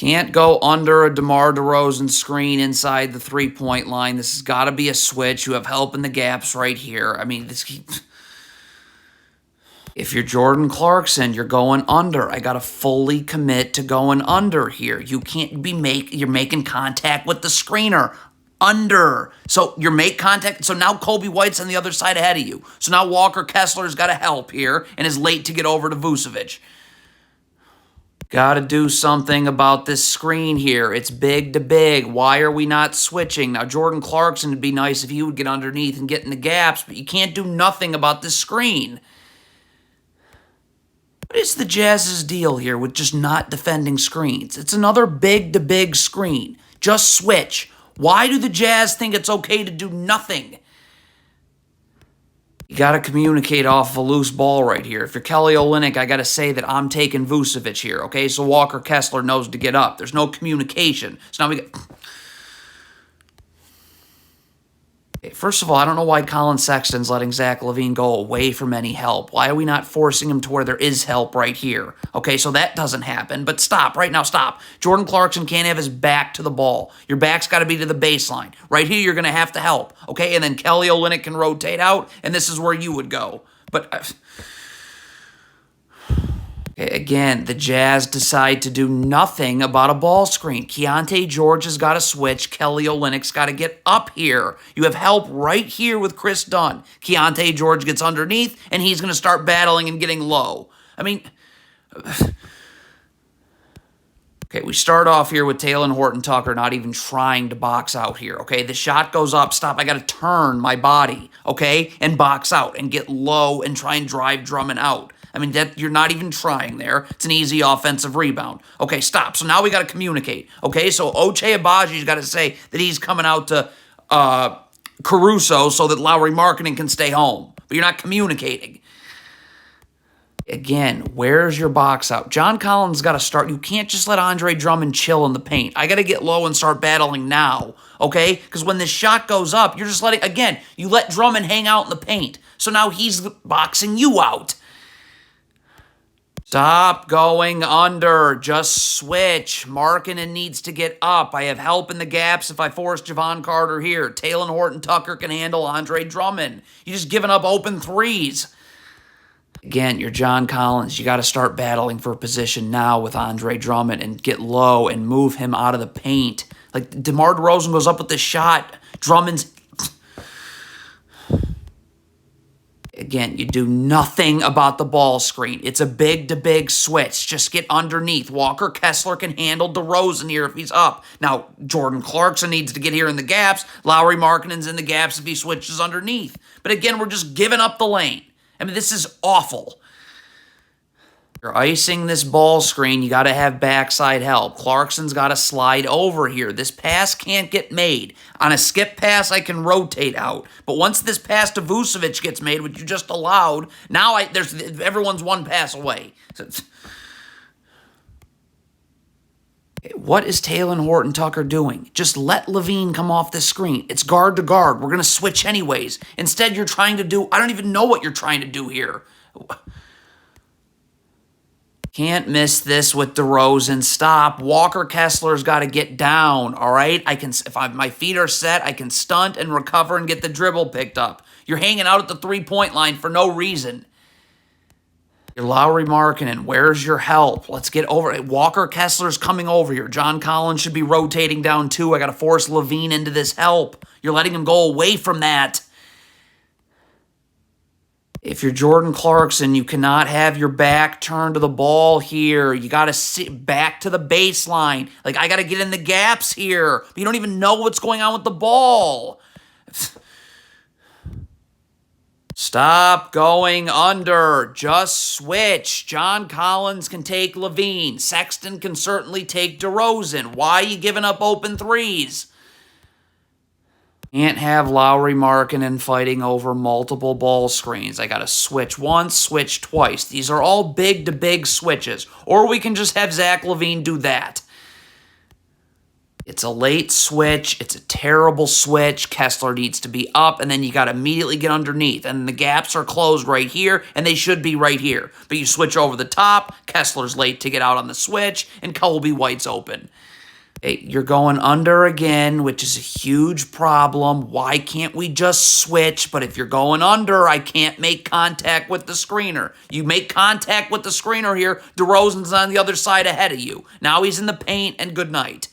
Can't go under a DeMar DeRozan screen inside the three-point line. This has got to be a switch. You have help in the gaps right here. I mean, if you're Jordan Clarkson, you're going under. I got to fully commit to going under here. You can't be you're making contact with the screener. Under. So you make contact. So now Kobe White's on the other side ahead of you. So now Walker Kessler's got to help here and is late to get over to Vucevic. Got to do something about this screen here. It's big to big. Why are we not switching? Now, Jordan Clarkson, would be nice if he would get underneath and get in the gaps, but you can't do nothing about this screen. What is the Jazz's deal here with just not defending screens? It's another big to big screen. Just switch. Why do the Jazz think it's okay to do nothing? You got to communicate off of a loose ball right here. If you're Kelly Olynyk, I got to say that I'm taking Vucevic here, okay? So Walker Kessler knows to get up. There's no communication. So now we got... Okay, first of all, I don't know why Colin Sexton's letting Zach LaVine go away from any help. Why are we not forcing him to where there is help right here? Okay, so that doesn't happen. But stop. Right now, stop. Jordan Clarkson can't have his back to the ball. Your back's got to be to the baseline. Right here, you're going to have to help. Okay, and then Kelly Olynyk can rotate out, and this is where you would go. But... Again, the Jazz decide to do nothing about a ball screen. Keontae George has got to switch. Kelly Olynyk's got to get up here. You have help right here with Chris Dunn. Keontae George gets underneath, and he's going to start battling and getting low. I mean... Okay, we start off here with Talen Horton-Tucker not even trying to box out here, okay? The shot goes up. Stop. I got to turn my body, okay, and box out and get low and try and drive Drummond out. I mean, that you're not even trying there. It's an easy offensive rebound. Okay, stop. So now we got to communicate. Okay, so Ochai Abaji's got to say that he's coming out to Caruso so that Lauri Markkanen can stay home. But you're not communicating. Again, where's your box out? John Collins got to start. You can't just let Andre Drummond chill in the paint. I got to get low and start battling now, okay? Because when this shot goes up, you're just letting, again, you let Drummond hang out in the paint. So now he's boxing you out. Stop going under. Just switch. Markkanen needs to get up. I have help in the gaps if I force Javon Carter here. Talen Horton-Tucker can handle Andre Drummond. You're just giving up open threes. Again, you're John Collins. You got to start battling for position now with Andre Drummond and get low and move him out of the paint. Like, DeMar DeRozan goes up with this shot. Drummond's... Again, you do nothing about the ball screen. It's a big-to-big switch. Just get underneath. Walker Kessler can handle DeRozan here if he's up. Now, Jordan Clarkson needs to get here in the gaps. Lauri Markkanen's in the gaps if he switches underneath. But again, we're just giving up the lane. I mean, this is awful. You're icing this ball screen. You got to have backside help. Clarkson's got to slide over here. This pass can't get made. On a skip pass, I can rotate out. But once this pass to Vucevic gets made, which you just allowed, now everyone's one pass away. What is Talen Horton-Tucker doing? Just let LaVine come off this screen. It's guard to guard. We're going to switch anyways. Instead, you're trying to do... I don't even know what you're trying to do here. Can't miss this with DeRozan. Stop. Walker Kessler's got to get down, all right? If my feet are set, I can stunt and recover and get the dribble picked up. You're hanging out at the three-point line for no reason. You're Lauri Markkanen. Where's your help? Let's get over it. Walker Kessler's coming over here. John Collins should be rotating down too. I got to force LaVine into this help. You're letting him go away from that. If you're Jordan Clarkson, you cannot have your back turned to the ball here. You got to sit back to the baseline. Like, I got to get in the gaps here. But you don't even know what's going on with the ball. Stop going under. Just switch. John Collins can take LaVine. Sexton can certainly take DeRozan. Why are you giving up open threes? Can't have Lauri Markkanen fighting over multiple ball screens. I got to switch once, switch twice. These are all big-to-big switches. Or we can just have Zach LaVine do that. It's a late switch. It's a terrible switch. Kessler needs to be up, and then you got to immediately get underneath. And the gaps are closed right here, and they should be right here. But you switch over the top. Kessler's late to get out on the switch, and Colby White's open. You're going under again, which is a huge problem. Why can't we just switch? But if you're going under, I can't make contact with the screener. You make contact with the screener here, DeRozan's on the other side ahead of you. Now he's in the paint, and good night.